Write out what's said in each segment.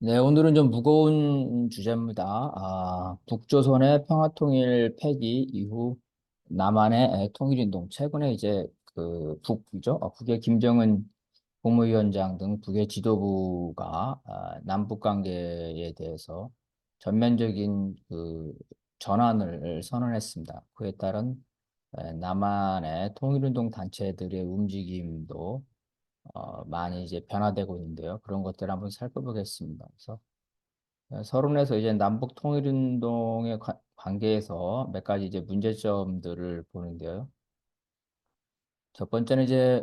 네, 오늘은 좀 무거운 주제입니다. 북조선의 평화통일 폐기 이후 남한의 통일운동. 최근에 이제 그 북이죠. 북의 김정은 국무위원장 등 북의 지도부가 남북 관계에 대해서 전면적인 그 전환을 선언했습니다. 그에 따른 남한의 통일운동 단체들의 움직임도 많이 이제 변화되고 있는데요. 그런 것들을 한번 살펴보겠습니다. 그래서 서론에서 이제 남북 통일운동의 관계에서 몇 가지 이제 문제점들을 보는데요. 첫 번째는 이제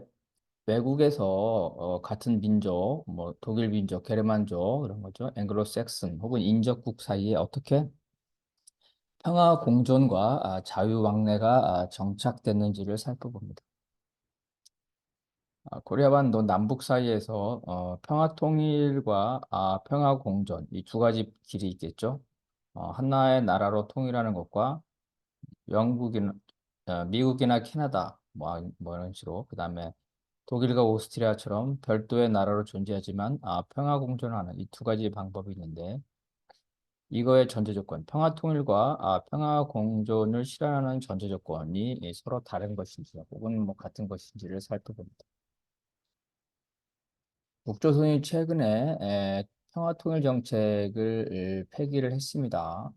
외국에서 같은 민족, 뭐 독일 민족, 게르만족 이런 거죠. 앵글로색슨 혹은 인접국 사이에 어떻게 평화 공존과 자유 왕래가 정착됐는지를 살펴봅니다. 코리아반도 남북 사이에서 평화 통일과 평화 공존 이 두 가지 길이 있겠죠. 하나의 나라로 통일하는 것과 영국이나 미국이나 캐나다 뭐 이런 식으로 그다음에 독일과 오스트리아처럼 별도의 나라로 존재하지만 평화 공존하는 이 두 가지 방법이 있는데 이거의 전제 조건 평화 통일과 평화 공존을 실현하는 전제 조건이 서로 다른 것인지 혹은 뭐 같은 것인지를 살펴봅니다. 북조선이 최근에 평화통일 정책을 폐기를 했습니다.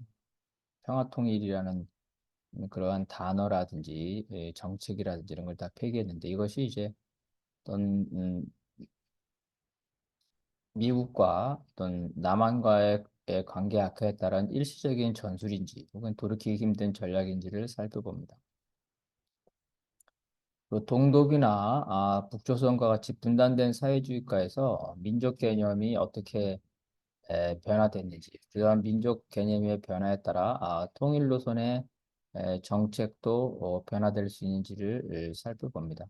평화통일이라는 그러한 단어라든지 정책이라든지 이런 걸 다 폐기했는데 이것이 이제 어떤 미국과 어떤 남한과의 관계 악화에 따른 일시적인 전술인지 혹은 돌이키기 힘든 전략인지를 살펴봅니다. 또 동독이나 북조선과 같이 분단된 사회주의가에서 민족 개념이 어떻게 변화됐는지, 그러한 민족 개념의 변화에 따라 통일 노선의 정책도 변화될 수 있는지를 살펴봅니다.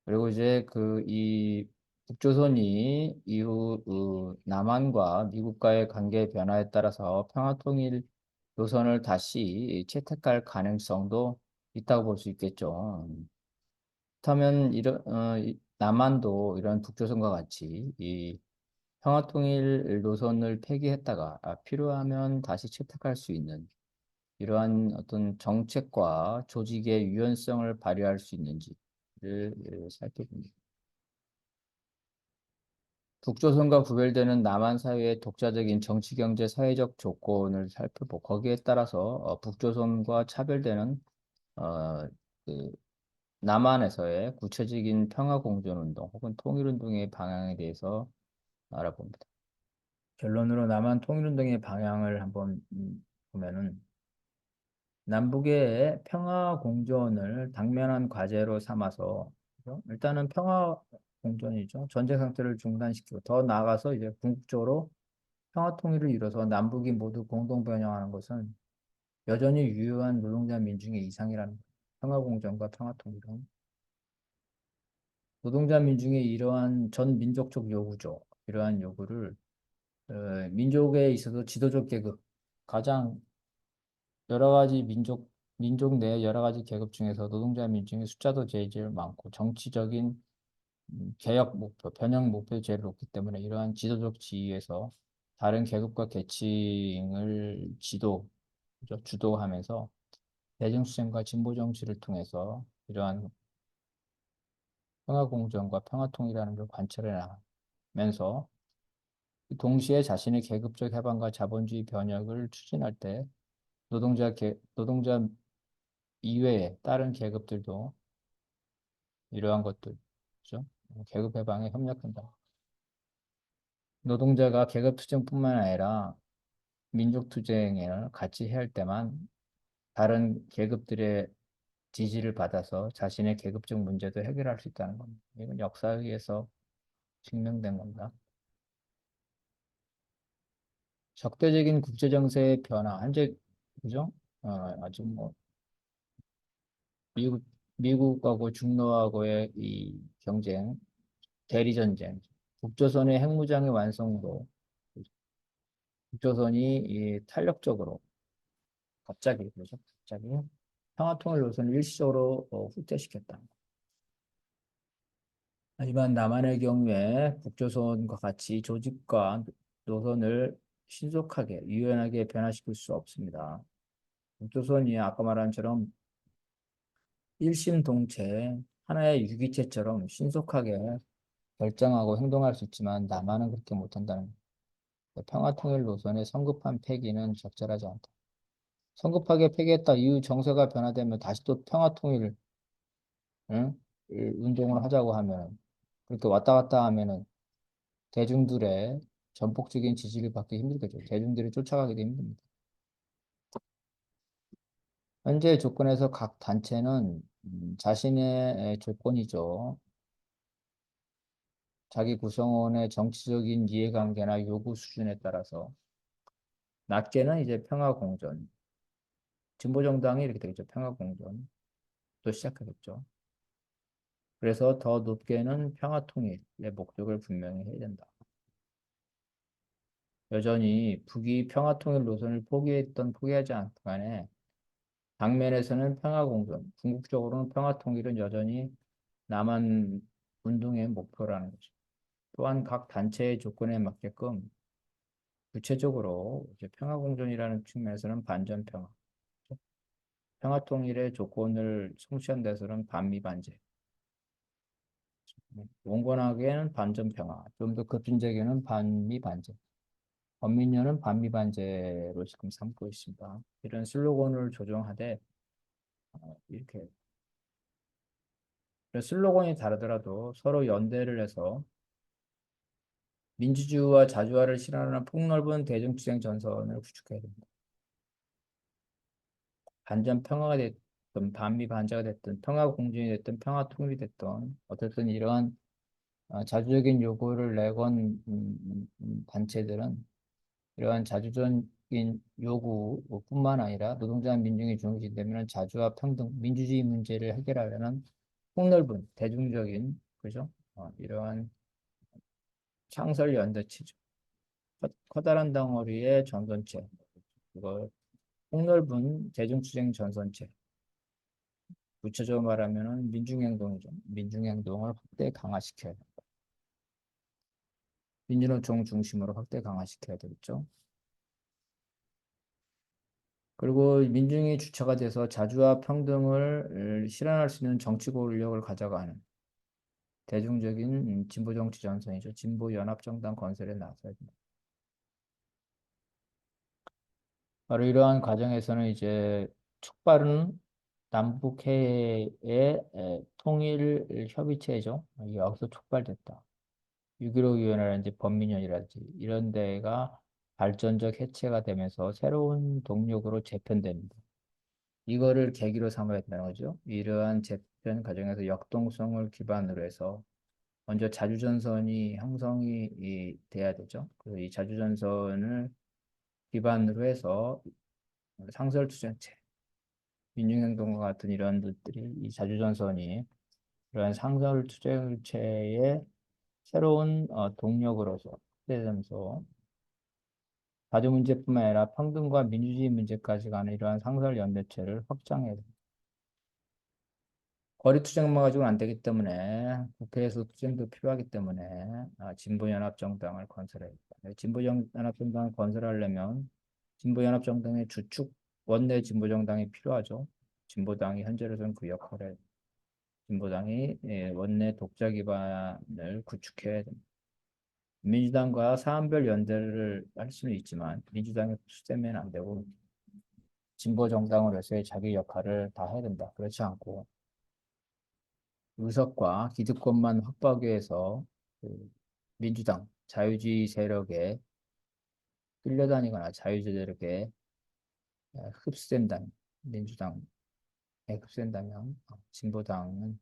그리고 이제 이 북조선이 이후 남한과 미국과의 관계 변화에 따라서 평화통일 노선을 다시 채택할 가능성도 있다고 볼 수 있겠죠. 그렇다면 남한도 이런 북조선과 같이 이 평화통일 노선을 폐기했다가 필요하면 다시 채택할 수 있는 이러한 어떤 정책과 조직의 유연성을 발휘할 수 있는지를 살펴봅니다. 북조선과 구별되는 남한 사회의 독자적인 정치, 경제, 사회적 조건을 살펴보고 거기에 따라서 북조선과 차별되는 어, 그 남한에서의 구체적인 평화 공존 운동 혹은 통일 운동의 방향에 대해서 알아봅니다. 결론으로 남한 통일운동의 방향을 한번 보면은 남북의 평화 공존을 당면한 과제로 삼아서 그죠? 일단은 평화 공존이죠. 전쟁 상태를 중단시키고 더 나아가서 이제 궁극적으로 평화 통일을 이뤄서 남북이 모두 공동 번영하는 것은 여전히 유효한 노동자 민중의 이상이라는 거예요. 평화 공존과 평화 통일은 노동자 민중의 이러한 전 민족적 요구죠. 이러한 요구를 민족에 있어서 지도적 계급 가장 여러 가지 민족 내 여러 가지 계급 중에서 노동자 민중의 숫자도 제일 많고 정치적인 개혁 목표, 변형 목표 제일 높기 때문에 이러한 지도적 지위에서 다른 계급과 계층을 그죠? 주도하면서 대중수행과 진보 정치를 통해서 이러한 평화 공존과 평화 통일이라는 걸 관철해 나가면서 동시에 자신의 계급적 해방과 자본주의 변혁을 추진할 때 노동자 이외에 다른 계급들도 이러한 것들, 그죠? 계급 해방에 협력한다. 노동자가 계급 투쟁뿐만 아니라 민족 투쟁을 같이 해야 할 때만 다른 계급들의 지지를 받아서 자신의 계급적 문제도 해결할 수 있다는 겁니다. 이건 역사에 의해서 증명된 겁니다. 적대적인 국제 정세의 변화, 현재 그죠? 아주 뭐 미국 미국하고 중로하고의 이 경쟁, 대리 전쟁, 북조선의 핵무장의 완성으로 북조선이 이 탄력적으로 갑자기 그러죠. 갑자기 평화통일 노선을 일시적으로 후퇴시켰다. 하지만 남한의 경우에 북조선과 같이 조직과 노선을 신속하게 유연하게 변화시킬 수 없습니다. 북조선이 아까 말한 처럼 일심동체 하나의 유기체처럼 신속하게 결정하고 행동할 수 있지만 남한은 그렇게 못한다는 거예요. 평화통일 노선의 성급한 폐기는 적절하지 않다. 성급하게 폐기했다 이후 정세가 변화되면 다시 또 평화통일 응? 운동을 하자고 하면 그렇게 왔다 갔다 하면은 대중들의 전폭적인 지지를 받기 힘들겠죠. 대중들이 쫓아가기도 힘듭니다. 현재 조건에서 각 단체는 자신의 조건이죠. 자기 구성원의 정치적인 이해관계나 요구 수준에 따라서 낮게는 이제 평화공존, 진보정당이 이렇게 되겠죠. 평화공존 또 시작하겠죠. 그래서 더 높게는 평화통일의 목적을 분명히 해야 된다. 여전히 북이 평화통일 노선을 포기하지 않던 간에 당면에서는 평화공존, 궁극적으로는 평화통일은 여전히 남한 운동의 목표라는 거죠. 또한 각 단체의 조건에 맞게끔 구체적으로 이제 평화공존이라는 측면에서는 반전평화, 평화통일의 조건을 성취한 데서는 반미반제, 온건하게는 반전평화, 좀 더 급진적에는 반미반제, 범민련은 반미반제로 지금 삼고 있습니다. 이런 슬로건을 조정하되 이렇게 슬로건이 다르더라도 서로 연대를 해서 민주주의와 자주화를 실현하는 폭넓은 대중투쟁 전선을 구축해야 됩니다. 반전 평화가 됐든 반미 반자가 됐든 평화 공존이 됐든 평화 통일이 됐든 어쨌든 이러한 자주적인 요구를 내건 단체들은 이러한 자주적인 요구뿐만 아니라 노동자 민중이 중심되면 자주와 평등, 민주주의 문제를 해결하려는 폭넓은 대중적인 그죠? 이러한 창설 연대체죠. 커다란 덩어리의 전선체, 이걸 폭넓은 대중투쟁 전선체. 구체적으로 말하면은 민중행동이죠. 민중행동을 확대 강화시켜야 된다. 민주노총 중심으로 확대 강화시켜야 되겠죠. 그리고 민중이 주체가 돼서 자주와 평등을 실현할 수 있는 정치 권력을 가져가는 대중적인 진보 정치 전선이죠. 진보 연합정당 건설에 나서야 된다. 바로 이러한 과정에서는 이제 촉발은 남북해의 통일 협의체죠. 여기서 촉발됐다. 6.15 위원회라든지 범민련이라든지 이런 데가 발전적 해체가 되면서 새로운 동력으로 재편됩니다. 이거를 계기로 삼아야 된다는 거죠. 이러한 재편 과정에서 역동성을 기반으로 해서 먼저 자주전선이 형성이 돼야 되죠. 그래서 이 자주전선을 기반으로 해서 상설투쟁체, 민중행동과 같은 이런 것들이 이 자주전선이 이러한 상설투쟁체의 새로운 동력으로서 확대되면서 자주 문제뿐만 아니라 평등과 민주주의 문제까지 가는 이러한 상설 연대체를 확장해야 됩니다. 거리 투쟁만 가지고는 안 되기 때문에 국회에서 투쟁도 필요하기 때문에 진보연합정당을 건설해야 됩니다. 진보연합정당을 건설하려면 진보연합정당의 주축 원내 진보정당이 필요하죠. 진보당이 현재로서는 그 역할을 진보당이 원내 독자 기반을 구축해야 됩니다. 민주당과 사안별 연대를 할 수는 있지만 민주당이 흡수되면 안 되고 진보 정당으로서의 자기 역할을 다 해야 된다. 그렇지 않고 의석과 기득권만 확보하기 위해서 그 민주당 자유주의 세력에 끌려다니거나 자유주의 세력에 흡수된다면 민주당에 흡수된다면 진보당은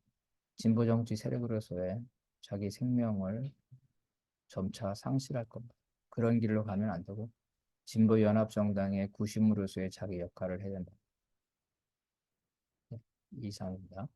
진보 정치 세력으로서의 자기 생명을 점차 상실할 겁니다. 그런 길로 가면 안 되고 진보연합정당의 구심으로서의 자기 역할을 해야 된다. 네, 이상입니다.